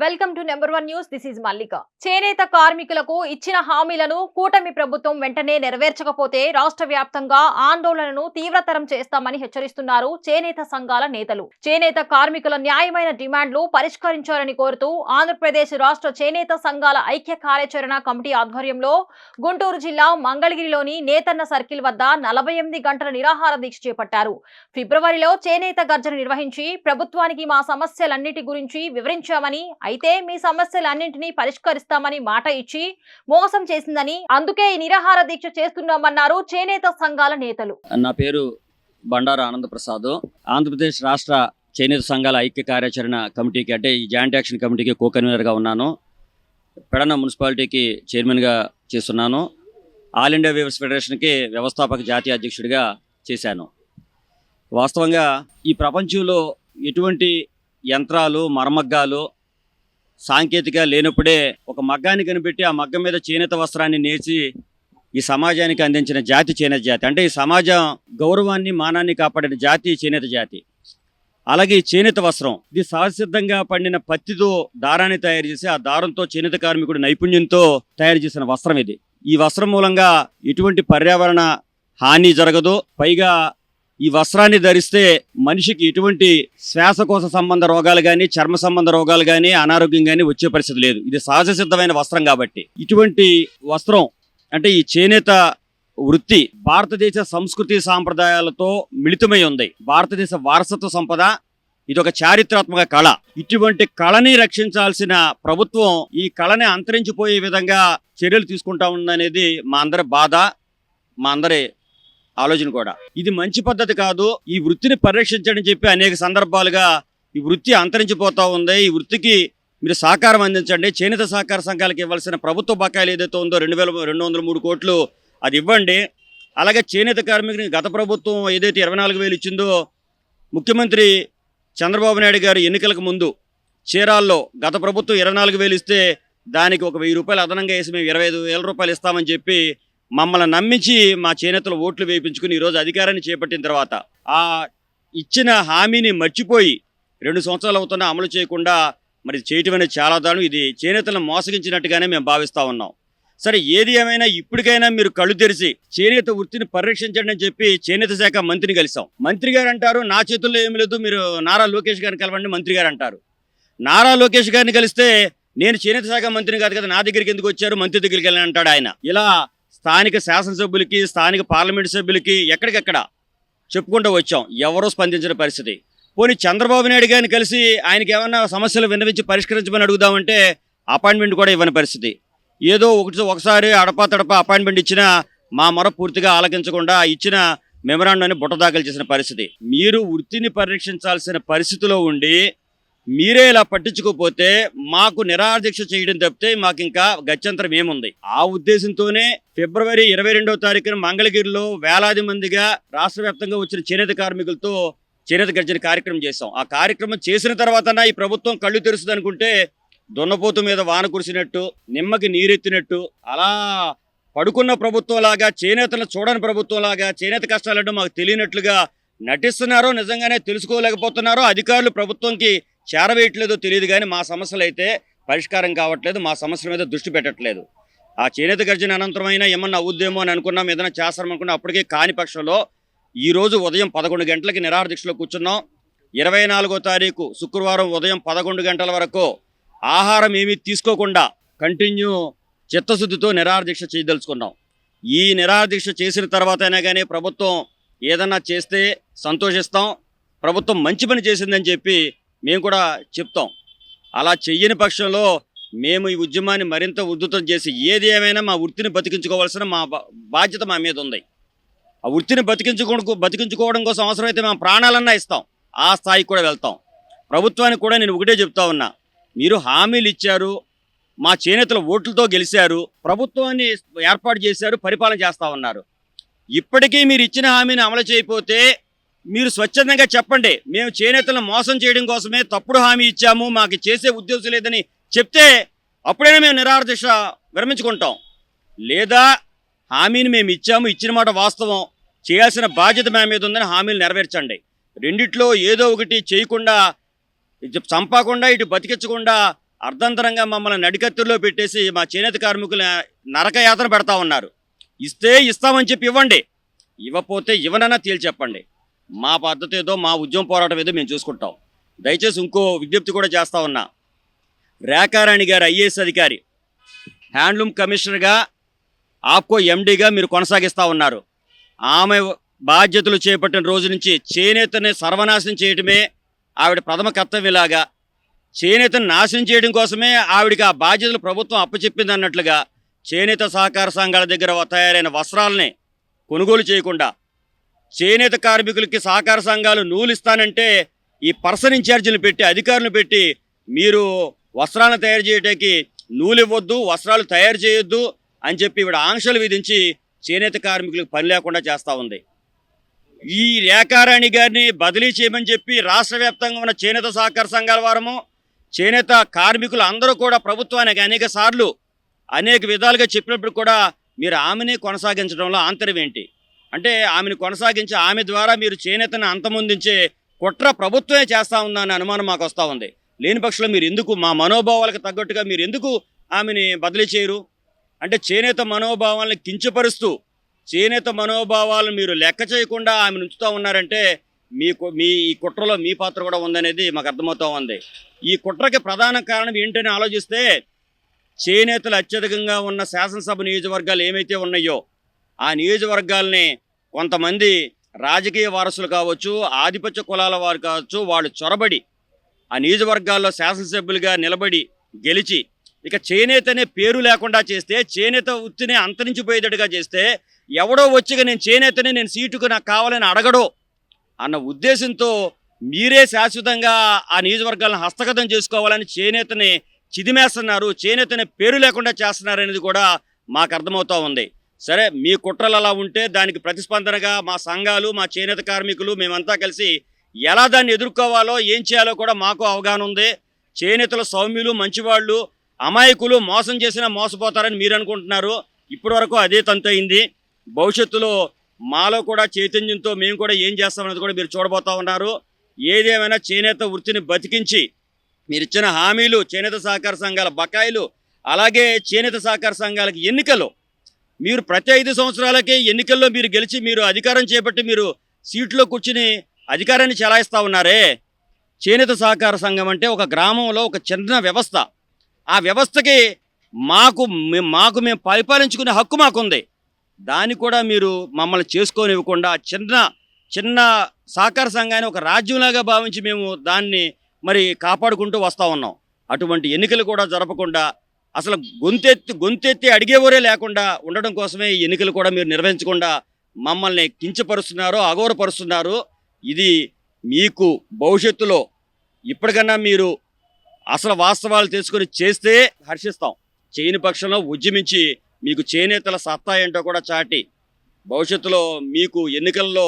Welcome to number 1 news. This is Mallika. చేనేత కార్మికులకు ఇచ్చిన హామీలను కూటమి ప్రభుత్వం వెంటనే నెరవేర్చకపోతే రాష్ట్ర వ్యాప్తంగా ఆందోళనను తీవ్రతరం చేస్తామని హెచ్చరిస్తున్నారు చేనేత సంఘాల నేతలు. చేనేత కార్మికుల న్యాయమైన డిమాండ్లు పరిష్కరించాలని కోరుతూ ఆంధ్రప్రదేశ్ రాష్ట్ర చేనేత సంఘాల ఐక్య కార్యాచరణ కమిటీ ఆధ్వర్యంలో గుంటూరు జిల్లా మంగళగిరిలోని నేతన్న సర్కిల్ వద్ద 48 గంటల నిరాహార దీక్ష చేపట్టారు. ఫిబ్రవరిలో చేనేత గర్జన నిర్వహించి ప్రభుత్వానికి మా సమస్యలన్నిటి గురించి వివరించామని, అయితే మీ సమస్యలన్నింటినీ పరిష్కరిస్తామని మాట ఇచ్చి మోసం చేసిందని, అందుకే ఈ నిరాహార దీక్ష చేస్తున్నామన్నారు చేనేత సంఘాల నేతలు. నా పేరు బండారు ఆనంద ప్రసాద్. ఆంధ్రప్రదేశ్ రాష్ట్ర చేనేత సంఘాల ఐక్య కార్యాచరణ కమిటీకి అంటే ఈ జాయింట్ యాక్షన్ కమిటీకి కో కన్వీనర్గా ఉన్నాను. పెడన మున్సిపాలిటీకి చైర్మన్గా చేస్తున్నాను. ఆల్ ఇండియా వీవర్స్ ఫెడరేషన్కి వ్యవస్థాపక జాతీయ అధ్యక్షుడిగా చేశాను. వాస్తవంగా ఈ ప్రపంచంలో ఎటువంటి యంత్రాలు మరమగ్గాలు సాంకేతిక లేనప్పుడే ఒక మగ్గాన్ని కనిపెట్టి ఆ మగ్గం మీద చేనేత వస్త్రాన్ని నేర్చి ఈ సమాజానికి అందించిన జాతి చేనేత జాతి. అంటే ఈ సమాజం గౌరవాన్ని మానాన్ని కాపాడిన జాతి చేనేత జాతి. అలాగే ఈ చేనేత వస్త్రం ఇది సహజసిద్ధంగా పండిన పత్తితో దారాన్ని తయారు చేసి ఆ దారంతో చేనేత కార్మికుడు నైపుణ్యంతో తయారు చేసిన వస్త్రం ఇది. ఈ వస్త్రం మూలంగా ఎటువంటి పర్యావరణ హాని జరగదు. పైగా ఈ వస్త్రాన్ని ధరిస్తే మనిషికి ఎటువంటి శ్వాసకోశ సంబంధ రోగాలు కానీ చర్మ సంబంధ రోగాలు కానీ అనారోగ్యం కానీ వచ్చే పరిస్థితి లేదు. ఇది సహజ సిద్ధమైన వస్త్రం కాబట్టి ఇటువంటి వస్త్రం అంటే ఈ చేనేత వృత్తి భారతదేశ సంస్కృతి సాంప్రదాయాలతో మిళితమై ఉంది. భారతదేశ వారసత్వ సంపద ఇది ఒక చారిత్రాత్మక కళ. ఇటువంటి కళని రక్షించాల్సిన ప్రభుత్వం ఈ కళని అంతరించిపోయే విధంగా చర్యలు తీసుకుంటా ఉందనేది మా అందరి బాధ, మా అందరి ఆలోచన కూడా. ఇది మంచి పద్ధతి కాదు. ఈ వృత్తిని పరిరక్షించని చెప్పి అనేక సందర్భాలుగా ఈ వృత్తి అంతరించిపోతా ఉంది. ఈ వృత్తికి మీరు సహకారం అందించండి. చేనేత సహకార సంఘాలకు ఇవ్వాల్సిన ప్రభుత్వ బకాయిలు ఏదైతే ఉందో 2203 కోట్లు అది ఇవ్వండి. అలాగే చేనేత కార్మికునికి గత ప్రభుత్వం ఏదైతే 24,000 ఇచ్చిందో ముఖ్యమంత్రి చంద్రబాబు నాయుడు గారు ఎన్నికలకు ముందు చీరాల్లో గత ప్రభుత్వం 24,000 ఇస్తే దానికి ఒక 1,000 రూపాయలు అదనంగా వేసి మేము 25,000 రూపాయలు ఇస్తామని చెప్పి మమ్మల్ని నమ్మించి మా చేనేతలు ఓట్లు వేయించుకుని ఈరోజు అధికారాన్ని చేపట్టిన తర్వాత ఆ ఇచ్చిన హామీని మర్చిపోయి 2 సంవత్సరాలు అవుతున్నా అమలు చేయకుండా మరి చేయటం అనేది చాలా దారుణం. ఇది చేనేతలను మోసగించినట్టుగానే మేము భావిస్తూ ఉన్నాం. సరే, ఏది ఏమైనా ఇప్పటికైనా మీరు కళ్ళు తెరిచి చేనేత వృత్తిని పరిరక్షించండి అని చెప్పి చేనేత శాఖ మంత్రిని కలిసాం. మంత్రి గారు అంటారు నా చేతుల్లో ఏమి లేదు, మీరు నారా లోకేష్ గారిని కలవండి మంత్రి గారు అంటారు. నారా లోకేష్ గారిని కలిస్తే నేను చేనేత శాఖ మంత్రిని కాదు కదా, నా దగ్గరికి ఎందుకు వచ్చారు, మంత్రి దగ్గరికి వెళ్ళని అంటాడు ఆయన. ఇలా స్థానిక శాసనసభ్యులకి స్థానిక పార్లమెంటు సభ్యులకి ఎక్కడికెక్కడ చెప్పుకుంటూ వచ్చాం, ఎవరూ స్పందించిన పరిస్థితి. పోనీ చంద్రబాబు నాయుడు గారిని కలిసి ఆయనకి ఏమన్నా సమస్యలు విన్నవించి పరిష్కరించమని అడుగుదామంటే అపాయింట్మెంట్ కూడా ఇవ్వని పరిస్థితి. ఏదో ఒకసారి అడపా తడపా అపాయింట్మెంట్ ఇచ్చినా మా మొర పూర్తిగా ఆలకించకుండా ఇచ్చిన మెమరాండాన్ని బుట్ట దాఖలు చేసిన పరిస్థితి. మీరు వృత్తిని పరిరక్షించాల్సిన పరిస్థితిలో ఉండి మీరే ఇలా పట్టించుకోకపోతే మాకు నిరాహార దీక్ష చేయడం తప్పితే మాకు ఇంకా గత్యంతరం ఏముంది. ఆ ఉద్దేశంతోనే ఫిబ్రవరి 22వ తారీఖున మంగళగిరిలో వేలాది మందిగా రాష్ట్ర వ్యాప్తంగా వచ్చిన చేనేత కార్మికులతో చేనేత గర్జన కార్యక్రమం చేశాం. ఆ కార్యక్రమం చేసిన తర్వాత ఈ ప్రభుత్వం కళ్ళు తెరుస్తుంది అనుకుంటే దున్నపోతు మీద వాన కురిసినట్టు, నిమ్మకి నీరెత్తినట్టు అలా పడుకున్న ప్రభుత్వం లాగా, చేనేతలను చూడని ప్రభుత్వం లాగా, చేనేత కష్టాలంటూ మాకు తెలియనట్లుగా నటిస్తున్నారో నిజంగానే తెలుసుకోలేకపోతున్నారో అధికారులు ప్రభుత్వంకి చేరవేయట్లేదో తెలియదు. కానీ మా సమస్యలు అయితే పరిష్కారం కావట్లేదు, మా సమస్యల మీద దృష్టి పెట్టట్లేదు. ఆ చేనేత గర్జన అనంతరమైనా ఏమన్నా అవుద్దేమో అని అనుకున్నాం, ఏదైనా చేస్తామనుకున్నాం. అప్పటికే కాని పక్షంలో ఈరోజు ఉదయం 11 గంటలకి నిరాహార దీక్షలో కూర్చున్నాం. 24వ తారీఖు శుక్రవారం ఉదయం 11 గంటల వరకు ఆహారం ఏమీ తీసుకోకుండా కంటిన్యూ చిత్తశుద్ధితో నిరాహార దీక్ష చేయదలుచుకున్నాం. ఈ నిరాహార దీక్ష చేసిన తర్వాత అయినా కానీ ప్రభుత్వం ఏదన్నా చేస్తే సంతోషిస్తాం. ప్రభుత్వం మంచి పని చేసిందని చెప్పి మేము కూడా చెప్తాం. అలా చెయ్యని పక్షంలో మేము ఈ ఉద్యమాన్ని మరింత ఉధృతం చేసి ఏది ఏమైనా మా వృత్తిని బతికించుకోవాల్సిన మా బాధ్యత మా మీద ఉంది. ఆ వృత్తిని బతికించుకోవడం కోసం అవసరమైతే మేము ప్రాణాలన్నా ఇస్తాం, ఆ స్థాయికి కూడా వెళ్తాం. ప్రభుత్వానికి కూడా నేను ఒకటే చెప్తా ఉన్నా, మీరు హామీలు ఇచ్చారు, మా చేనేతల ఓట్లతో గెలిచారు, ప్రభుత్వాన్ని ఏర్పాటు చేశారు, పరిపాలన చేస్తూ ఉన్నారు. ఇప్పటికీ మీరు ఇచ్చిన హామీని అమలు చేయకపోతే మీరు స్వచ్ఛందంగా చెప్పండి, మేము చేనేతలను మోసం చేయడం కోసమే తప్పుడు హామీ ఇచ్చాము, మాకు చేసే ఉద్దేశం లేదని చెప్తే అప్పుడైనా మేము నిరాహార దీక్ష విరమించుకుంటాం. లేదా హామీని మేము ఇచ్చాము, ఇచ్చిన మాట వాస్తవం, చేయాల్సిన బాధ్యత మా మీద ఉందని హామీలు నెరవేర్చండి. రెండిట్లో ఏదో ఒకటి చేయకుండా, ఇటు చంపకుండా ఇటు బతికించకుండా అర్ధంతరంగా మమ్మల్ని నడికత్తుల్లో పెట్టేసి మా చేనేత కార్మికుల నరకయాతన పెడతా ఉన్నారు. ఇస్తే ఇస్తామని చెప్పి ఇవ్వండి, ఇవ్వకపోతే ఇవ్వనన్నా తేల్చి చెప్పండి. మా పద్ధతి ఏదో, మా ఉద్యమ పోరాటం ఏదో మేము చూసుకుంటాం. దయచేసి ఇంకో విజ్ఞప్తి కూడా చేస్తా ఉన్నా. రేఖారాణి గారు ఐఏఎస్ అధికారి, హ్యాండ్లూమ్ కమిషనర్గా, ఆప్కో ఎండీగా మీరు కొనసాగిస్తూ ఉన్నారు. ఆమె బాధ్యతలు చేపట్టిన రోజు నుంచి చేనేతని సర్వనాశనం చేయటమే ఆవిడ ప్రథమ కర్తవ్యంలాగా, చేనేతను నాశనం చేయడం కోసమే ఆవిడికి ఆ బాధ్యతలు ప్రభుత్వం అప్పచెప్పింది అన్నట్లుగా చేనేత సహకార సంఘాల దగ్గర తయారైన వస్త్రాలని కొనుగోలు చేయకుండా, చేనేత కార్మికులకి సహకార సంఘాలు నూలు ఇస్తానంటే ఈ పర్సన్ ఇన్ఛార్జీలు పెట్టి, అధికారులు పెట్టి మీరు వస్త్రాలను తయారు చేయడానికి నూలు ఇవ్వద్దు, వస్త్రాలు తయారు చేయొద్దు అని చెప్పి ఈవిడ ఆంక్షలు విధించి చేనేత కార్మికులకు పని లేకుండా చేస్తూ ఉంది. ఈ రేఖారాణి గారిని బదిలీ చేయమని చెప్పి రాష్ట్ర వ్యాప్తంగా ఉన్న చేనేత సహకార సంఘాల వారము, చేనేత కార్మికులు అందరూ కూడా ప్రభుత్వానికి అనేక సార్లు అనేక విధాలుగా చెప్పినప్పుడు కూడా మీరు ఆమెని కొనసాగించడంలో ఆంతర్యం ఏంటి? అంటే ఆమెను కొనసాగించి ఆమె ద్వారా మీరు చేనేతను అంతమొందించే కుట్ర ప్రభుత్వమే చేస్తూ ఉందనే అనుమానం మాకు వస్తూ ఉంది. లేని పక్షంలో మీరు ఎందుకు మా మనోభావాలకు తగ్గట్టుగా మీరు ఎందుకు ఆమెని బదిలీ చేయరు? అంటే చేనేత మనోభావాలను కించపరుస్తూ, చేనేత మనోభావాలను మీరు లెక్క చేయకుండా ఆమెను ఉంచుతూ ఉన్నారంటే మీ ఈ కుట్రలో మీ పాత్ర కూడా ఉందనేది మాకు అర్థమవుతూ ఉంది. ఈ కుట్రకి ప్రధాన కారణం ఏంటని ఆలోచిస్తే, చేనేతలు అత్యధికంగా ఉన్న శాసనసభ నియోజకవర్గాలు ఏమైతే ఉన్నాయో ఆ నియోజకవర్గాల్ని కొంతమంది రాజకీయ వారసులు కావచ్చు, ఆధిపత్య కులాల వారు కావచ్చు, వాళ్ళు చొరబడి ఆ నియోజకవర్గాల్లో శాసనసభ్యులుగా నిలబడి గెలిచి ఇక చేనేతనే పేరు లేకుండా చేస్తే, చేనేత వృత్తిని అంతరించిపోయేటట్టుగా చేస్తే, ఎవడో వచ్చిగా నేను చేనేతని, నేను సీటుకు నాకు కావాలని అడగడో అన్న ఉద్దేశంతో మీరే శాశ్వతంగా ఆ నియోజకవర్గాలను హస్తగతం చేసుకోవాలని చేనేతని చిదిమేస్తున్నారు, చేనేతని పేరు లేకుండా చేస్తున్నారు అనేది కూడా మాకు అర్థమవుతూ ఉంది. సరే, మీ కుట్రలు అలా ఉంటే దానికి ప్రతిస్పందనగా మా సంఘాలు, మా చేనేత కార్మికులు మేమంతా కలిసి ఎలా దాన్ని ఎదుర్కోవాలో, ఏం చేయాలో కూడా మాకు అవగాహన ఉంది. చేనేతల సౌమ్యులు, మంచివాళ్ళు, అమాయకులు, మోసం చేసినా మోసపోతారని మీరు అనుకుంటున్నారు. ఇప్పటి వరకు అదే తంతయింది. భవిష్యత్తులో మాలో కూడా చైతన్యంతో మేము కూడా ఏం చేస్తామనేది కూడా మీరు చూడబోతా ఉన్నారు. ఏదేమైనా చేనేత వృత్తిని బతికించి మీరు ఇచ్చిన హామీలు, చేనేత సహకార సంఘాల బకాయిలు, అలాగే చేనేత సహకార సంఘాలకి ఎన్నికలు, మీరు ప్రతి 5 సంవత్సరాలకే ఎన్నికల్లో మీరు గెలిచి మీరు అధికారం చేపట్టి మీరు సీట్లో కూర్చుని అధికారాన్ని చెలాయిస్తూ ఉన్నారే. చేనేత సహకార సంఘం అంటే ఒక గ్రామంలో ఒక చిన్న వ్యవస్థ. ఆ వ్యవస్థకి మేము పరిపాలించుకునే హక్కు మాకుంది. దాన్ని కూడా మీరు మమ్మల్ని చేసుకోనివ్వకుండా చిన్న సహకార సంఘాన్ని ఒక రాజ్యంలాగా భావించి మేము దాన్ని మరి కాపాడుకుంటూ వస్తూ ఉన్నాం. అటువంటి ఎన్నికలు కూడా జరపకుండా, అసలు గొంతెత్తి అడిగేవరే లేకుండా ఉండడం కోసమే ఈ ఎన్నికలు కూడా మీరు నిర్వహించకుండా మమ్మల్ని కించపరుస్తున్నారు, అగౌరవపరుస్తున్నారు. ఇది మీకు భవిష్యత్తులో ఇప్పటికన్నా మీరు అసలు వాస్తవాలు తెలుసుకొని చేస్తే హర్షిస్తాం. చేయని పక్షంలో ఉద్యమించి మీకు చేనేతల సత్తా ఏంటో కూడా చాటి భవిష్యత్తులో మీకు ఎన్నికల్లో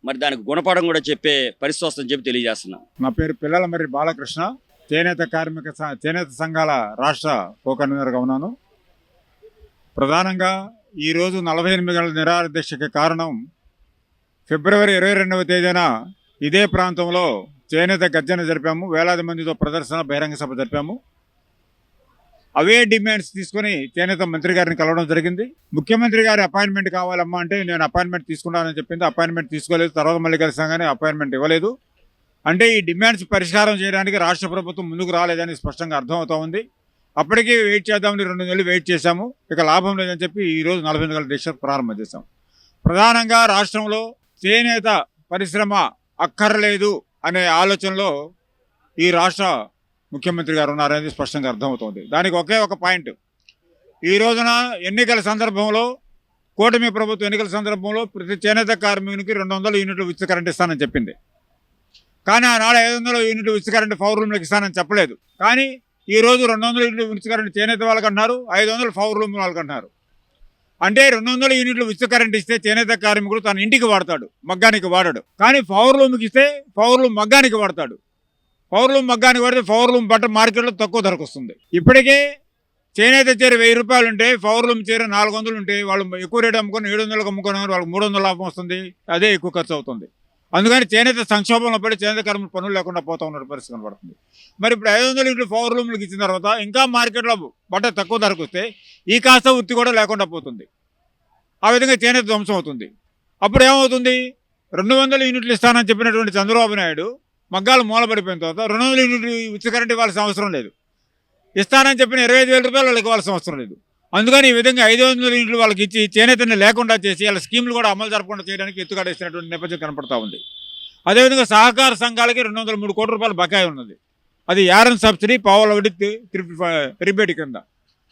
మరి దానికి గుణపాఠం కూడా చెప్పే పరిస్థితి వస్తుందని చెప్పి తెలియజేస్తున్నాం. నా పేరు పిల్లలమర్రి బాలకృష్ణ, చేనేత సంఘాల రాష్ట్ర కో-కన్వీనర్గా ఉన్నాను. ప్రధానంగా ఈరోజు 48 గంటల నిరాహార దీక్షకి కారణం, ఫిబ్రవరి 22వ తేదీన ఇదే ప్రాంతంలో చేనేత గర్జన జరిపాము. వేలాది మందితో ప్రదర్శన, బహిరంగ సభ జరిపాము. అవే డిమాండ్స్ తీసుకొని చేనేత మంత్రి గారిని కలవడం జరిగింది. ముఖ్యమంత్రి గారి అపాయింట్మెంట్ కావాలమ్మా అంటే నేను అపాయింట్మెంట్ తీసుకున్నానని చెప్పింది. అపాయింట్మెంట్ తీసుకోలేదు. తర్వాత మళ్ళీ కలిసాం కానీ అపాయింట్మెంట్ ఇవ్వలేదు. అంటే ఈ డిమాండ్స్ పరిష్కారం చేయడానికి రాష్ట్ర ప్రభుత్వం ముందుకు రాలేదని స్పష్టంగా అర్థమవుతా ఉంది. అప్పటికీ వెయిట్ చేద్దామని 2 నెలలు వెయిట్ చేశాము. ఇక లాభం లేదని చెప్పి ఈరోజు 48 గంటల దీక్ష ప్రారంభం చేశాం. ప్రధానంగా రాష్ట్రంలో చేనేత పరిశ్రమ అక్కర్లేదు అనే ఆలోచనలో ఈ రాష్ట్ర ముఖ్యమంత్రి గారు ఉన్నారనేది స్పష్టంగా అర్థమవుతుంది. దానికి ఒకే ఒక పాయింట్, ఈ రోజున ఎన్నికల సందర్భంలో, కూటమి ప్రభుత్వ ఎన్నికల సందర్భంలో ప్రతి చేనేత కార్మికునికి 200 యూనిట్లు ఉచిత కరెంట్ ఇస్తానని చెప్పింది. కానీ ఆనాడు 500 యూనిట్లు ఉచిత కరెంట్ పవర్ రూమ్లకు ఇస్తానని చెప్పలేదు. కానీ ఈరోజు 200 యూనిట్లు ఉచిత కరెంట్ చేనేత వాళ్ళకి అంటున్నారు, 500 పవర్ రూమ్ వాళ్ళకి అంటున్నారు. అంటే 200 యూనిట్లు ఉచిత కరెంట్ ఇస్తే చేనేత కార్మికుడు తన ఇంటికి వాడతాడు, మగ్గానికి వాడడు. కానీ పవర్ రూమ్కి ఇస్తే పవర్ రూమ్ మగ్గానికి వాడతాడు. పవర్ లూమ్ మగ్గానికి వాడితే పవర్ లూమ్ బట్ట మార్కెట్లో తక్కువ ధరకు వస్తుంది. ఇప్పటికే చేనేత చీర 1000 రూపాయలు ఉంటే పవర్ లూమ్ చీర 400 ఉంటే వాళ్ళు ఎక్కువ రేటు అమ్ముకొని 700లకు అమ్ముకున్నారు, వాళ్ళకి 300 లాభం వస్తుంది. అదే ఎక్కువ ఖర్చు అవుతుంది. అందుకని చేనేత సంక్షోభంలో పడి చేనేత కార్మికులు పనులు లేకుండా పోతా ఉన్న పరిస్థితి కనబడుతుంది. మరి ఇప్పుడు 500 యూనిట్లు పవర్ లూమ్లకు ఇచ్చిన తర్వాత ఇంకా మార్కెట్లో బట్ట తక్కువ ధరకు వస్తే ఈ కాస్త వృత్తి కూడా లేకుండా పోతుంది. ఆ విధంగా చేనేత ధ్వంసం అవుతుంది. అప్పుడు ఏమవుతుంది? 200 యూనిట్లు ఇస్తానని చెప్పినటువంటి చంద్రబాబు నాయుడు మగ్గాలు మూలపడిపోయిన తర్వాత 200 యూనిట్లు ఉచిత కరెంట్ ఇవ్వాల్సిన అవసరం లేదు. ఇస్తానని చెప్పిన 25,000 రూపాయలు వాళ్ళకి ఇవ్వాల్సిన అవసరం లేదు. అందుకని ఈ విధంగా 500 యూనిట్లు వాళ్ళకి ఇచ్చి చేనేతని లేకుండా చేసి వాళ్ళ స్కీములు కూడా అమలు జరపకుండా చేయడానికి ఎత్తుగడేసినటువంటి నేపథ్యం కనపడతా ఉంది. అదేవిధంగా సహకార సంఘాలకి 203 కోట్ల రూపాయలు బకాయి ఉన్నది. అది యారన్ సబ్సిడీ పావుల వడ్డీ రిబేట్ కింద.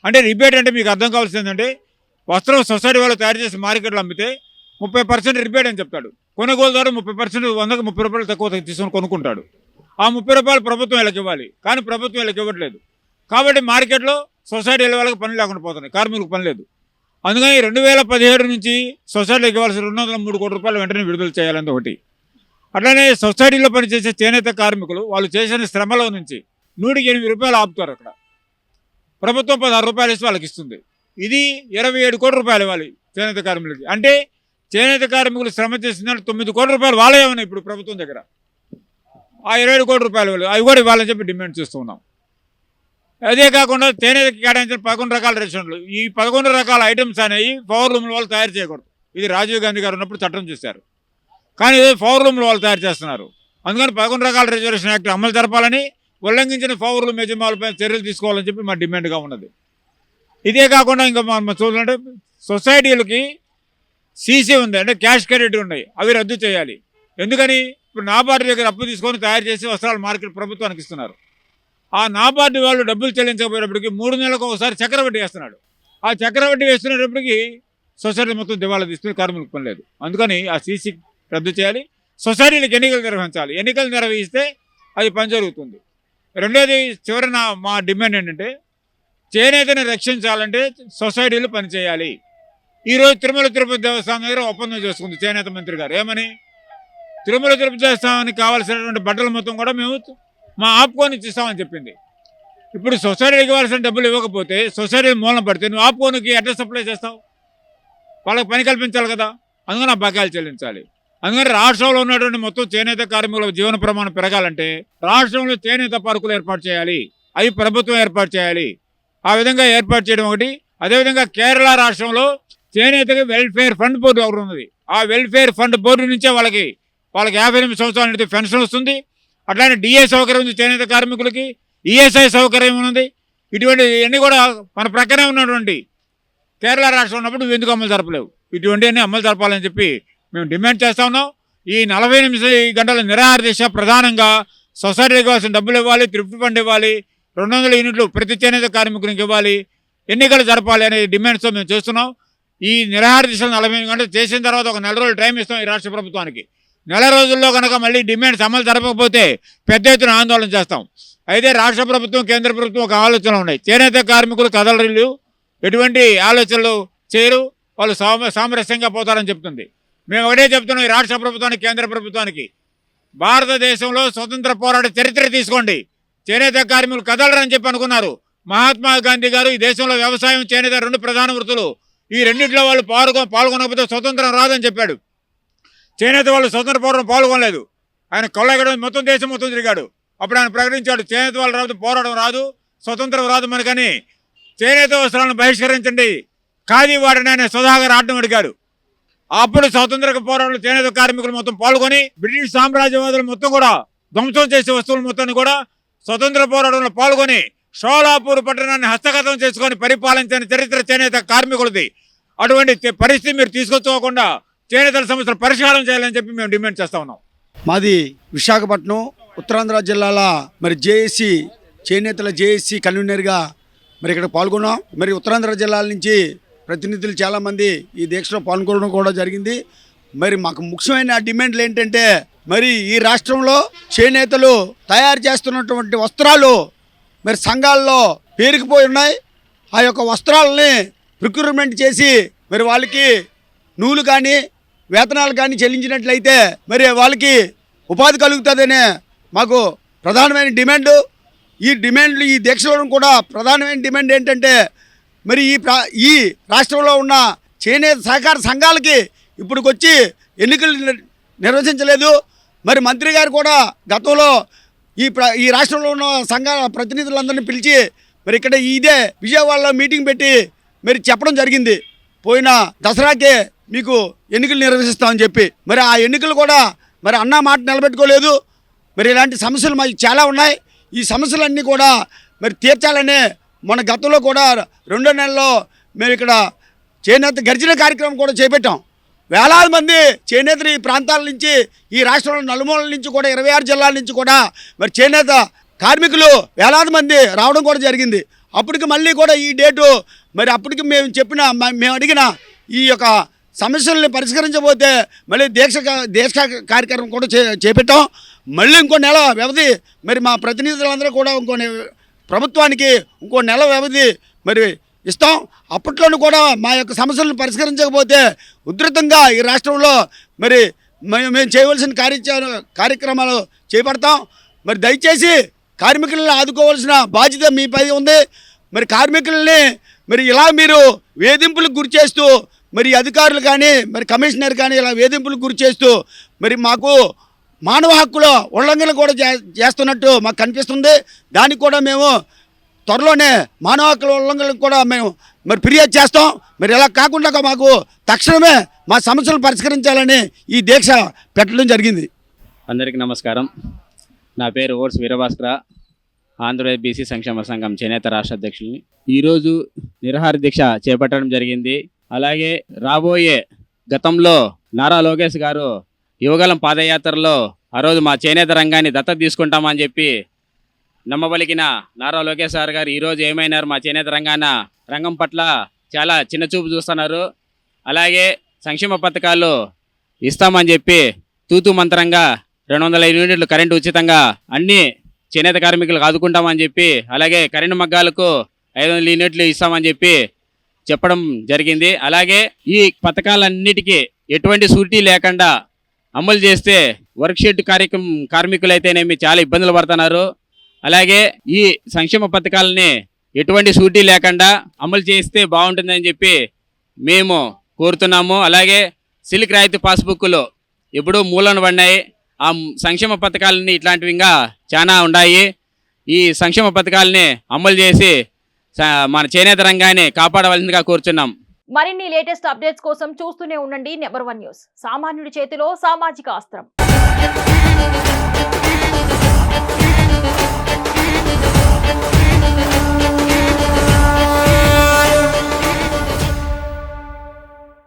అంటే రిబేట్ అంటే మీకు అర్థం కావాల్సింది ఏంటంటే వస్త్రం సొసైటీ వాళ్ళు తయారు చేసి మార్కెట్లో అమ్మితే 30% రిబేట్ అని చెప్తాడు. కొనుగోలుదారు 30% 100కి 30 రూపాయలు తక్కువ తీసుకొని కొనుక్కుంటాడు. ఆ 30 రూపాయలు ప్రభుత్వం వీళ్ళకి ఇవ్వాలి, కానీ ప్రభుత్వం వీళ్ళకి ఇవ్వట్లేదు. కాబట్టి మార్కెట్లో సొసైటీల వాళ్ళకి పని లేకుండా పోతున్నాయి, కార్మికులకు పని లేదు. అందుకని 2017 నుంచి సొసైటీలకు ఇవ్వాల్సిన 203 కోట్ల రూపాయలు వెంటనే విడుదల చేయాలని ఒకటి. అట్లానే సొసైటీలో పనిచేసే చేనేత కార్మికులు వాళ్ళు చేసిన శ్రమలో నుంచి 108 రూపాయలు ఆపుతారు. అక్కడ ప్రభుత్వం 16 రూపాయలు ఇస్తే వాళ్ళకి ఇస్తుంది. ఇది 27 కోట్ల రూపాయలు ఇవ్వాలి చేనేత కార్మికులకి. అంటే చేనేత కార్మికులు శ్రమ చేసిన 9 కోట్ల రూపాయలు వాళ్ళే ఉన్నాయి ఇప్పుడు ప్రభుత్వం దగ్గర. ఆ 27 కోట్ల రూపాయలు అవి కూడా ఇవ్వాలని చెప్పి డిమాండ్ చేస్తూ ఉన్నాం. అదే కాకుండా చేనేతకి కేటాయించిన 11 రకాల రేషన్లు, ఈ 11 రకాల ఐటమ్స్ అనేవి పవర్ లూమ్ల వాళ్ళు తయారు చేయకూడదు. ఇది రాజీవ్ గాంధీ గారు ఉన్నప్పుడు చట్టం చేశారు, కానీ పవర్ లూమ్ల వాళ్ళు తయారు చేస్తున్నారు. అందుకని 11 రకాల రిజర్వేషన్ యాక్ట్ అమలు జరపాలని, ఉల్లంఘించిన పవర్ లూమ్ యజమానులపై చర్యలు తీసుకోవాలని చెప్పి మా డిమాండ్గా ఉన్నది. ఇదే కాకుండా ఇంకా మనం చూడాలంటే సొసైటీలకి సీసీ ఉంది, అంటే క్యాష్ క్రెడిట్ ఉన్నాయి, అవి రద్దు చేయాలి. ఎందుకని? ఇప్పుడు నాబార్డు దగ్గర అప్పు తీసుకొని తయారు చేసి వస్త్రాలు మార్కెట్ ప్రభుత్వానికి ఇస్తున్నారు. ఆ నాబార్డు వాళ్ళు డబ్బులు చెల్లించకపోయేటప్పటికి 3 నెలలకు ఒకసారి చక్రవడ్డీ వేస్తున్నాడు. ఆ చక్రవడ్డీ వేస్తున్నప్పటికీ సొసైటీ మొత్తం దివాళా తీసుకుని కార్మికులకు పని లేదు. అందుకని ఆ సీసీ రద్దు చేయాలి. సొసైటీలకు ఎన్నికలు నిర్వహించాలి. ఎన్నికలు నిర్వహిస్తే అది పని జరుగుతుంది. రెండోది చివరన మా డిమాండ్ ఏంటంటే చేనేతని రక్షించాలంటే సొసైటీలు పనిచేయాలి. ఈరోజు తిరుమల తిరుపతి దేవస్థానం దగ్గర ఒప్పందం చేసుకుంది చేనేత మంత్రి గారు. ఏమని? తిరుమల తిరుపతి దేవస్థానానికి కావాల్సినటువంటి బట్టలు మొత్తం కూడా మేము మా ఆపుకొని ఇస్తామని చెప్పింది. ఇప్పుడు సొసైటీకి ఇవ్వాల్సిన డబ్బులు ఇవ్వకపోతే సొసైటీ మూలన పడితే నువ్వు ఆపుకోనికి ఎట్లా సప్లై చేస్తావు? వాళ్ళకి పని కల్పించాలి కదా. అందుకని ఆ బకాయిలు చెల్లించాలి. అందుకని రాష్ట్రంలో ఉన్నటువంటి మొత్తం చేనేత కార్మికుల జీవన ప్రమాణం పెరగాలంటే రాష్ట్రంలో చేనేత పార్కులు ఏర్పాటు చేయాలి. అవి ప్రభుత్వం ఏర్పాటు చేయాలి. ఆ విధంగా ఏర్పాటు చేయడం ఒకటి. అదేవిధంగా కేరళ రాష్ట్రంలో చేనేతకి వెల్ఫేర్ ఫండ్ బోర్డు ఒకటి ఉన్నది. ఆ వెల్ఫేర్ ఫండ్ బోర్డు నుంచే వాళ్ళకి 58 సంవత్సరాల నుంచి పెన్షన్ వస్తుంది. అట్లానే డిఏ సౌకర్యం ఉంది చేనేత కార్మికులకి, ఈఎస్ఐ సౌకర్యం ఉన్నది. ఇటువంటి అన్నీ కూడా మన ప్రక్కనే ఉన్నటువంటి కేరళ రాష్ట్రం ఉన్నప్పుడు నువ్వు ఎందుకు అమలు జరపలేవు? ఇటువంటివన్నీ అమలు జరపాలని చెప్పి మేము డిమాండ్ చేస్తా ఉన్నాం. ఈ 48 గంటల నిరాహార దీక్ష ప్రధానంగా సొసైటీకి ఇవ్వాల్సిన డబ్బులు ఇవ్వాలి, త్రిఫ్ట్ ఫండ్ ఇవ్వాలి, 200 యూనిట్లు ప్రతి చేనేత కార్మికునికి ఇవ్వాలి, ఎన్నికలు జరపాలి అనే డిమాండ్స్తో మేము చేస్తున్నాం. ఈ నిరాహార దీక్షలు 48 గంటలు చేసిన తర్వాత ఒక 4 రోజులు టైం ఇస్తాం ఈ రాష్ట్ర ప్రభుత్వానికి. 4 రోజుల్లో కనుక మళ్ళీ డిమాండ్స్ అమలు జరపకపోతే పెద్ద ఎత్తున ఆందోళన చేస్తాం. అయితే రాష్ట్ర ప్రభుత్వం, కేంద్ర ప్రభుత్వం ఒక ఆలోచనలు ఉన్నాయి. చేనేత కార్మికులు కదలరు, ఎటువంటి ఆలోచనలు చేయరు, వాళ్ళు సామరస్యంగా పోతారని చెప్తుంది. మేము ఒకటే చెప్తున్నాం ఈ రాష్ట్ర ప్రభుత్వానికి, కేంద్ర ప్రభుత్వానికి, భారతదేశంలో స్వతంత్ర పోరాట చరిత్ర తీసుకోండి. చేనేత కార్మికులు కదలరని చెప్పి అనుకున్నారు. మహాత్మా గాంధీ గారు ఈ దేశంలో వ్యవసాయం, చేనేత 2 ప్రధాన వృత్తులు, ఈ రెండింటిలో వాళ్ళు పాల్గొనకపోతే స్వతంత్రం రాదని చెప్పాడు. చేనేత వాళ్ళు స్వతంత్ర పోరాటం పాల్గొనలేదు. ఆయన కొల్లగడం మొత్తం దేశం మొత్తం తిరిగాడు. అప్పుడు ఆయన ప్రకటించాడు చేనేత వాళ్ళు రాదు, పోరాటం రాదు, స్వతంత్రం రాదు మనకని. చేనేత వస్త్రాలను బహిష్కరించండి, ఖాదీ వాడని ఆయన సుధాకర్ ఆడడం అడిగాడు. అప్పుడు స్వతంత్ర పోరాటంలో చేనేత కార్మికులు మొత్తం పాల్గొని బ్రిటిష్ సామ్రాజ్యవాదులు మొత్తం కూడా ధ్వంసం చేసే వస్తువులు మొత్తాన్ని కూడా స్వతంత్ర పోరాటంలో పాల్గొని షోలాపూర్ పట్టణాన్ని హస్తగతం చేసుకొని పరిపాలించిన చరిత్ర చేనేత కార్మికులది. అటువంటి పరిస్థితి మీరు తీసుకొచ్చుకోకుండా చేనేతల సమస్యలు పరిష్కారం చేయాలని చెప్పి మేము డిమాండ్ చేస్తా ఉన్నాం. మాది విశాఖపట్నం ఉత్తరాంధ్ర జిల్లాల మరి జేఏసీ చేనేతల జేఏసీ కన్వీనర్గా మరి ఇక్కడ పాల్గొన్నాం. మరి ఉత్తరాంధ్ర జిల్లాల నుంచి ప్రతినిధులు చాలామంది ఈ దీక్షలో పాల్గొనడం కూడా జరిగింది. మరి మాకు ముఖ్యమైన డిమాండ్లు ఏంటంటే మరి ఈ రాష్ట్రంలో చేనేతలు తయారు చేస్తున్నటువంటి వస్త్రాలు మరి సంఘాల్లో పేరుకుపోయి ఉన్నాయి. ఆ యొక్క వస్త్రాలని రిక్రూట్మెంట్ చేసి మరి వాళ్ళకి నూలు కానీ వేతనాలు కానీ చెల్లించినట్లయితే మరి వాళ్ళకి ఉపాధి కలుగుతుందనే మాకు ప్రధానమైన డిమాండు. ఈ దీక్షలో కూడా ప్రధానమైన డిమాండ్ ఏంటంటే మరి ఈ రాష్ట్రంలో ఉన్న చేనేత సహకార సంఘాలకి ఇప్పటికొచ్చి ఎన్నికలు నిర్వహించలేదు. మరి మంత్రి గారు కూడా గతంలో ఈ రాష్ట్రంలో ఉన్న సంఘాల ప్రతినిధులందరినీ పిలిచి మరి ఇక్కడ ఇదే విజయవాడలో మీటింగ్ పెట్టి మరి చెప్పడం జరిగింది. పోయిన దసరాకే మీకు ఎన్నికలు నిర్వహిస్తామని చెప్పి మరి ఆ ఎన్నికలు కూడా మరి అన్న మాట నిలబెట్టుకోలేదు. మరి ఇలాంటి సమస్యలు మాకు చాలా ఉన్నాయి. ఈ సమస్యలన్నీ కూడా మరి తీర్చాలనే మన గతంలో కూడా 2వ నెలలో మేము ఇక్కడ చేనేత గర్జన కార్యక్రమం కూడా చేపట్టాం. వేలాది మంది చేనేతలు ఈ ప్రాంతాల నుంచి ఈ రాష్ట్రంలో నలుమూలల నుంచి కూడా 26 జిల్లాల నుంచి కూడా మరి చేనేత కార్మికులు వేలాది మంది రావడం కూడా జరిగింది. అప్పటికి మళ్ళీ కూడా ఈ డేటు మరి అప్పటికి మేము అడిగిన ఈ యొక్క సమస్యల్ని పరిష్కరించబోతే మళ్ళీ దీక్ష కార్యక్రమం కూడా చేపట్టాం. మళ్ళీ ఇంకో నెల వ్యవధి మరి మా ప్రతినిధులందరూ కూడా ప్రభుత్వానికి ఇంకో నెల వ్యవధి మరి ఇస్తాం. అప్పట్లోనూ కూడా మా యొక్క సమస్యలను పరిష్కరించకపోతే ఉధృతంగా ఈ రాష్ట్రంలో మరి మేము చేయవలసిన కార్యక్రమాలు చేపడతాం. మరి దయచేసి కార్మికులను ఆదుకోవాల్సిన బాధ్యత మీపై ఉంది. మరి కార్మికుల్ని మరి ఇలా మీరు వేధింపులకు గురి చేస్తూ మరి అధికారులు కానీ మరి కమిషనర్ కానీ ఇలా వేధింపులకు గురి చేస్తూ మరి మాకు మానవ హక్కుల ఉల్లంఘన కూడా చేస్తున్నట్టు మాకు కనిపిస్తుంది. దానికి కూడా మేము త్వరలోనే మానవ హక్కుల ఉల్లంఘనకు కూడా మేము మరి ఫిర్యాదు చేస్తాం. మరి ఇలా కాకుండా మాకు తక్షణమే మా సమస్యలు పరిష్కరించాలని ఈ దీక్ష పెట్టడం జరిగింది. అందరికీ నమస్కారం. నా పేరు ఓర్స్ వీరభాస్కర, ఆంధ్రప్రదేశ్ బీసీ సంక్షేమ సంఘం చేనేత రాష్ట్ర అధ్యక్షుల్ని. ఈరోజు నిరాహార దీక్ష చేపట్టడం జరిగింది. అలాగే రాబోయే గతంలో నారా లోకేష్ గారు యువగలం పాదయాత్రలో ఆ రోజు మా చేనేత రంగాన్ని దత్తత తీసుకుంటామని చెప్పి నమ్మబలికిన నారా లోకేష్ గారు ఈరోజు ఏమైనారు, మా చేనేత రంగం పట్ల చాలా చిన్న చూపు చూస్తున్నారు. అలాగే సంక్షేమ పథకాలు ఇస్తామని చెప్పి తూతూ మంత్రంగా 250 యూనిట్లు కరెంటు ఉచితంగా అన్ని చేనేత కార్మికులకు ఆదుకుంటామని చెప్పి, అలాగే కరెంటు మగ్గాలకు 500 యూనిట్లు ఇస్తామని చెప్పి చెప్పడం జరిగింది. అలాగే ఈ పథకాలన్నిటికీ ఎటువంటి సూరిటీ లేకుండా అమలు చేస్తే వర్క్షీట్ కార్మికులైతేనేమి చాలా ఇబ్బందులు పడుతున్నారు. అలాగే ఈ సంక్షేమ పథకాలని ఎటువంటి సూరిటీ లేకుండా అమలు చేస్తే బాగుంటుందని చెప్పి మేము కోరుతున్నాము. అలాగే సిల్క్ రాయితీ పాస్బుక్లు ఎప్పుడూ మూలన పడినాయి. ఆ సంక్షేమ పథకాలని ఇట్లాంటివి ఇంకా చాలా ఉన్నాయి. ఈ సంక్షేమ పథకాలని అమలు చేసి మన చేనేత రంగాన్ని కాపాడవలసిందిగా కోరుచున్నాం. మరిన్ని లేటెస్ట్ అప్డేట్స్ కోసం చూస్తూనే ఉండండి నెంబర్ 1 న్యూస్. సామాన్యుడి చేతిలో సామాజిక అస్త్రం.